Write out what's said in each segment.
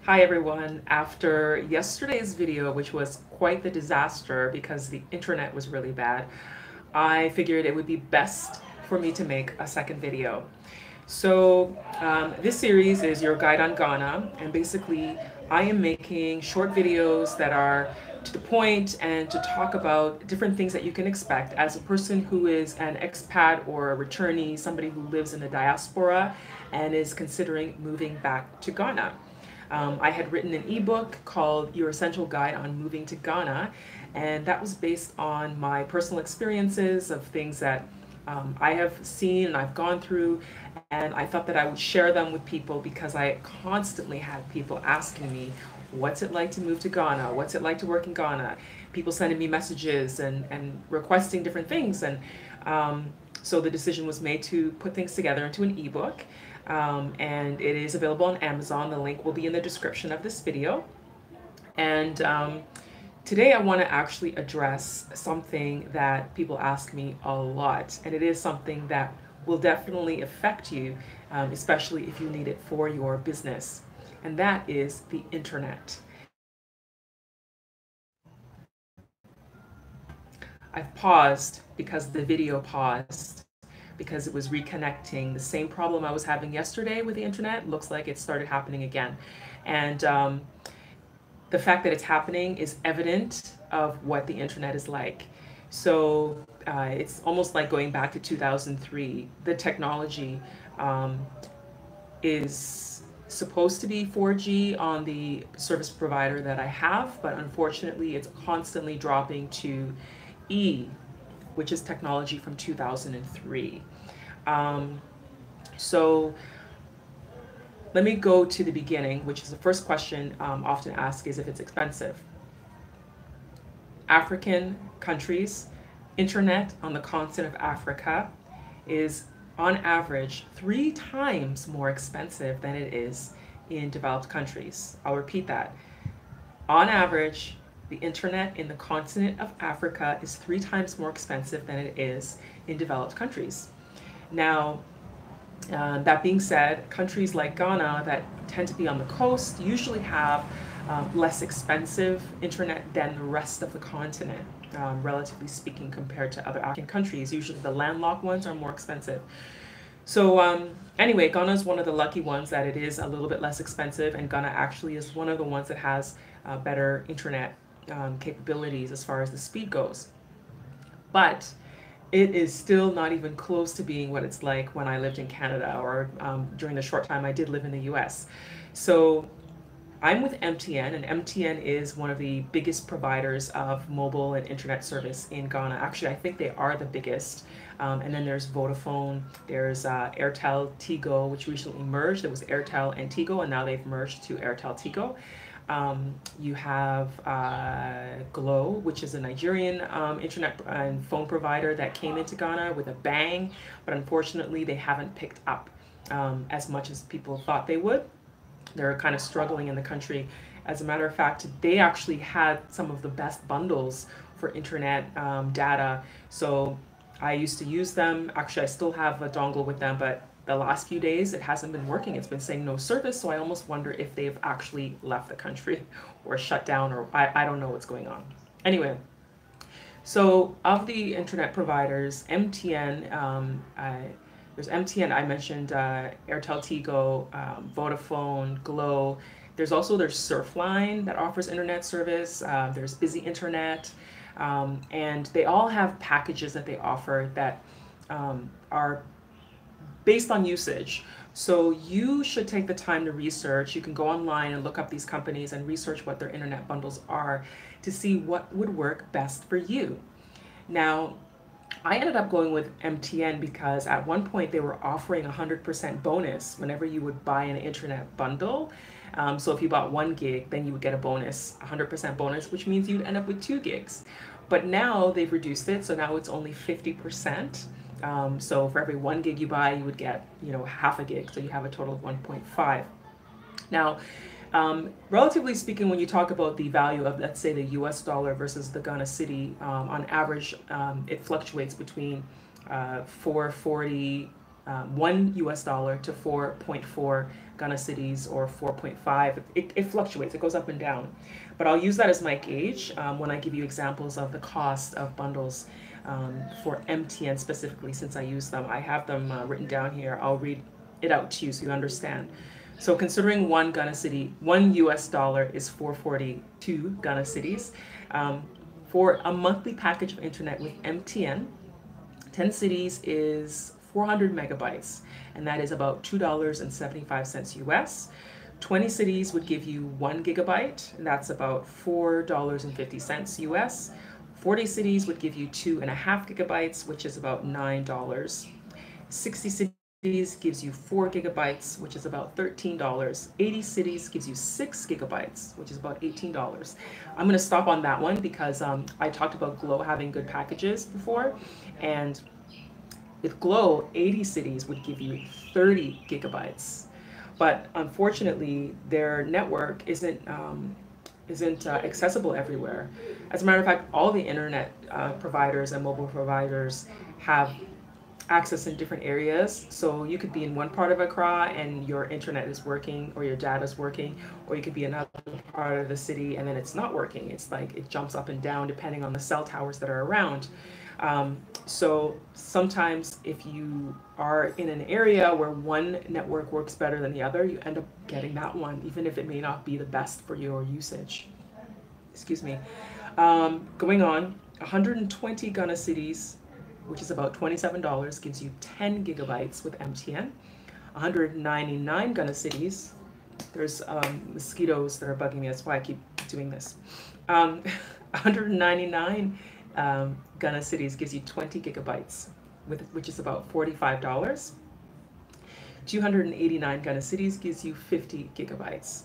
Hi everyone. After yesterday's video, which was quite the disaster because the internet was really bad, I figured it would be best for me to make a second video. This series is your guide on Ghana, and basically I am making short videos that are to the point and to talk about different things that you can expect as a person who is an expat or a returnee, somebody who lives in the diaspora and is considering moving back to Ghana. I had written an ebook called Your Essential Guide on Moving to Ghana, and that was based on my personal experiences of things that I have seen and I've gone through, and I thought that I would share them with people because I constantly had people asking me, what's it like to move to Ghana? What's it like to work in Ghana? People sending me messages and requesting different things. So the decision was made to put things together into an ebook. And it is available on Amazon. The link will be in the description of this video. And today I want to actually address something that people ask me a lot, and it is something that will definitely affect you, especially if you need it for your business, and that is the internet. I've paused because the video paused because it was reconnecting. The same problem I was having yesterday with the internet looks like it started happening again. And the fact that it's happening is evident of what the internet is like. So it's almost like going back to 2003. The technology is supposed to be 4G on the service provider that I have, but unfortunately it's constantly dropping to E, which is technology from 2003. So let me go to the beginning, which is the first question often asked is if it's expensive. African countries, internet on the continent of Africa is on average 3 times more expensive than it is in developed countries. I'll repeat that. On average, the internet in the continent of Africa is 3 times more expensive than it is in developed countries. Now, that being said, countries like Ghana that tend to be on the coast usually have less expensive internet than the rest of the continent, relatively speaking, compared to other African countries. Usually the landlocked ones are more expensive. So anyway, Ghana is one of the lucky ones that it is a little bit less expensive, and Ghana actually is one of the ones that has better internet capabilities as far as the speed goes. But it is still not even close to being what it's like when I lived in Canada or during the short time I did live in the US. So I'm with MTN, and MTN is one of the biggest providers of mobile and internet service in Ghana. Actually, I think they are the biggest. And then there's Vodafone, there's Airtel Tigo, which recently merged. It was Airtel and Tigo, and now they've merged to Airtel Tigo. You have Glo, which is a Nigerian internet and phone provider that came into Ghana with a bang, but unfortunately they haven't picked up as much as people thought they would. They're kind of struggling in the country. As a matter of fact, they actually had some of the best bundles for internet data. So I used to use them. Actually, I still have a dongle with them, but the last few days it hasn't been working. It's been saying no service, so I almost wonder if they've actually left the country or shut down, or I don't know what's going on. Anyway, so of the internet providers, there's MTN, I mentioned Airtel Tigo, Vodafone, Glo. There's also their Surfline that offers internet service. There's Busy Internet, and they all have packages that they offer that are based on usage. So you should take the time to research. You can go online and look up these companies and research what their internet bundles are to see what would work best for you. Now, I ended up going with MTN because at one point they were offering 100% bonus whenever you would buy an internet bundle. So if you bought 1 gig, then you would get a bonus, 100% bonus, which means you'd end up with 2 gigs. But now they've reduced it, so now it's only 50%. So for every 1 gig you buy, you would get, half a gig. So you have a total of 1.5. Now, relatively speaking, when you talk about the value of, let's say, the US dollar versus the Ghana cedi, on average, it fluctuates between 440 $1 to 4.4 Ghana cedis or 4.5. It fluctuates, it goes up and down. But I'll use that as my gauge when I give you examples of the cost of bundles for MTN specifically, since I use them. I have them written down here. I'll read it out to you so you understand. So considering one Ghana cedi, $1 is 442 Ghana cedis. For a monthly package of internet with MTN, 10 cedis is 400 megabytes, and that is about $2.75 US. 20 cedis would give you 1 gigabyte, and that's about $4.50 US. 40 cedis would give you 2.5 gigabytes, which is about $9. 60 cedis gives you 4 gigabytes, which is about $13. 80 cedis gives you 6 gigabytes, which is about $18. I'm going to stop on that one because I talked about Glow having good packages before, and with Glow, 80 cedis would give you 30 gigabytes. But unfortunately, their network isn't accessible everywhere. As a matter of fact, all the internet providers and mobile providers have access in different areas. So you could be in one part of Accra and your internet is working or your data is working, or you could be in another part of the city and then it's not working. It's like it jumps up and down depending on the cell towers that are around. So sometimes if you are in an area where one network works better than the other, you end up getting that one, even if it may not be the best for your usage. Excuse me. Going on, 120 Ghana cedis, which is about $27, gives you 10 gigabytes with MTN. 199 Ghana cedis, there's mosquitoes that are bugging me, that's why I keep doing this. 199 Ghana cedis gives you 20 gigabytes, which is about $45. 289 Ghana cedis gives you 50 gigabytes.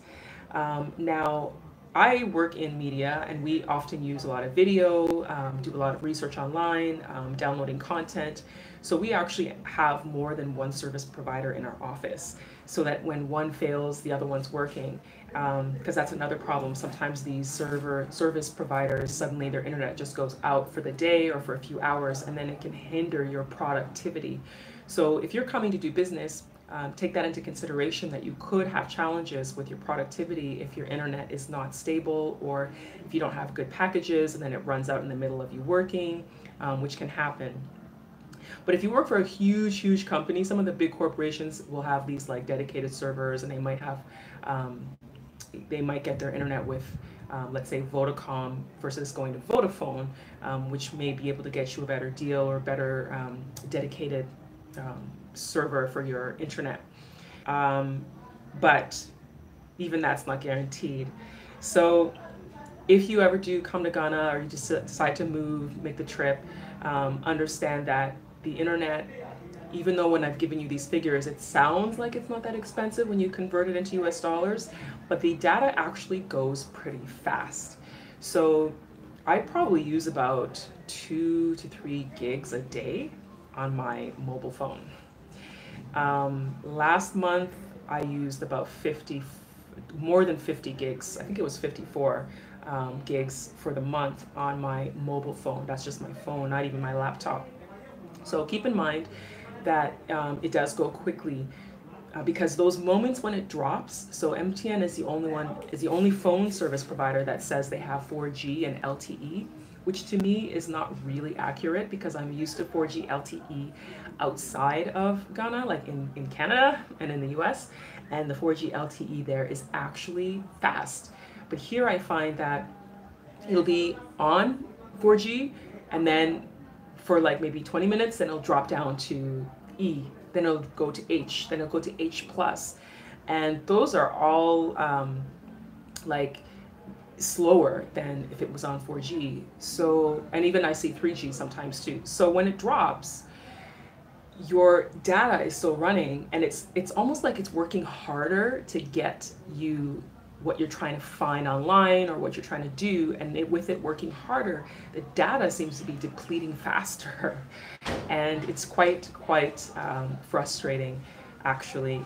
Now, I work in media and we often use a lot of video, do a lot of research online, downloading content. So we actually have more than one service provider in our office so that when one fails, the other one's working. Because that's another problem. Sometimes these service providers, suddenly their internet just goes out for the day or for a few hours, and then it can hinder your productivity. So if you're coming to do business, take that into consideration that you could have challenges with your productivity if your internet is not stable, or if you don't have good packages and then it runs out in the middle of you working, which can happen. But if you work for a huge company, some of the big corporations will have these like dedicated servers, and they might have they might get their internet with let's say Vodacom versus going to Vodafone, which may be able to get you a better deal or better dedicated server for your internet. But even that's not guaranteed. So if you ever do come to Ghana or you just decide to move, make the trip, understand that the internet, even though when I've given you these figures, it sounds like it's not that expensive when you convert it into US dollars, but the data actually goes pretty fast. So I probably use about 2 to 3 gigs a day on my mobile phone. Last month I used about more than 50 gigs. I think it was 54 gigs for the month on my mobile phone. That's just my phone, not even my laptop. So keep in mind that it does go quickly because those moments when it drops, so MTN is the only phone service provider that says they have 4G and LTE, which to me is not really accurate because I'm used to 4G LTE outside of Ghana, like in Canada and in the US, and the 4G LTE there is actually fast. But here I find that it'll be on 4G and then for like maybe 20 minutes, then it'll drop down to E, then it'll go to H, then it'll go to H+. And those are all like slower than if it was on 4G. So, and even I see 3G sometimes too. So when it drops, your data is still running and it's almost like it's working harder to get you what you're trying to find online or what you're trying to do, and with it working harder, the data seems to be depleting faster, and it's quite frustrating actually,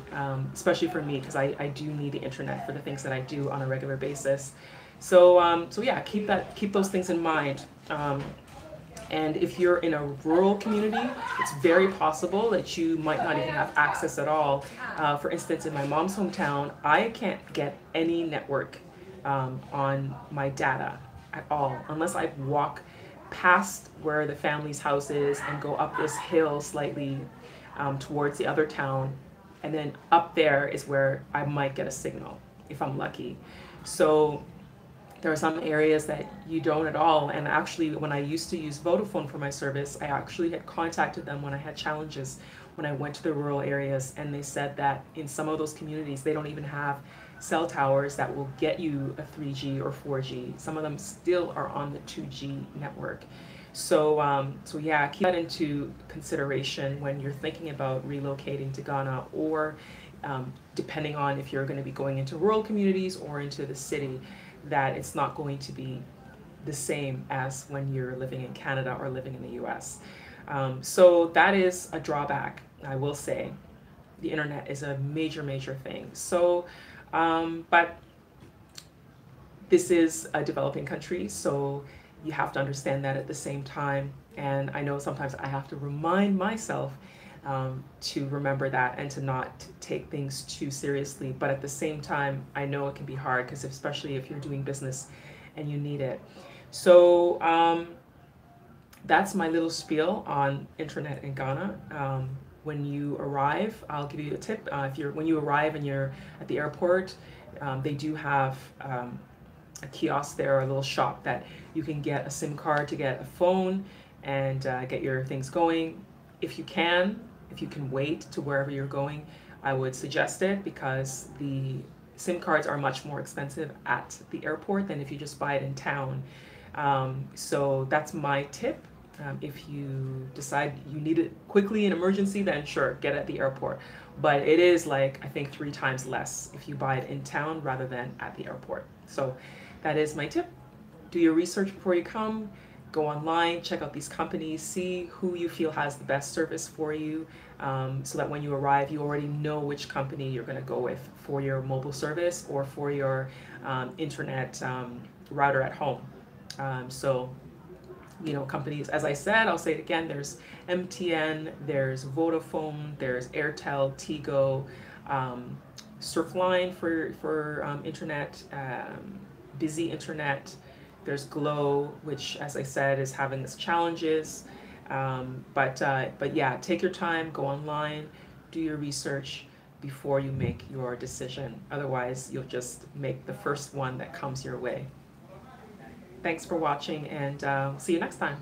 especially for me because I do need the internet for the things that I do on a regular basis. So yeah, keep those things in mind. And if you're in a rural community, it's very possible that you might not even have access at all. For instance, in my mom's hometown, I can't get any network on my data at all unless I walk past where the family's house is and go up this hill slightly towards the other town. And then up there is where I might get a signal if I'm lucky. So there are some areas that you don't at all. And actually, when I used to use Vodafone for my service, I actually had contacted them when I had challenges when I went to the rural areas, and they said that in some of those communities, they don't even have cell towers that will get you a 3G or 4G. Some of them still are on the 2G network. So yeah, keep that into consideration when you're thinking about relocating to Ghana, or depending on if you're going to be going into rural communities or into the city, that it's not going to be the same as when you're living in Canada or living in the US. So that is a drawback, I will say. The internet is a major, major thing. So, but this is a developing country, so you have to understand that at the same time. And I know sometimes I have to remind myself to remember that and to not take things too seriously. But at the same time, I know it can be hard, because especially if you're doing business and you need it. So that's my little spiel on internet in Ghana. When you arrive, I'll give you a tip. When you arrive and you're at the airport, they do have a kiosk there, or a little shop that you can get a SIM card to get a phone and get your things going. If you can wait to wherever you're going, I would suggest it, because the SIM cards are much more expensive at the airport than if you just buy it in town. So that's my tip. If you decide you need it quickly in emergency, then sure, get it at the airport. But it is like, I think 3 times less if you buy it in town rather than at the airport. So that is my tip. Do your research before you come. Go online, check out these companies, see who you feel has the best service for you, so that when you arrive, you already know which company you're going to go with for your mobile service or for your internet router at home. So, you know, companies, as I said, I'll say it again, there's MTN, there's Vodafone, there's Airtel, Tigo, Surfline for internet, Busy Internet. There's Glow, which, as I said, is having its challenges. But yeah, take your time, go online, do your research before you make your decision. Otherwise, you'll just make the first one that comes your way. Thanks for watching, and see you next time.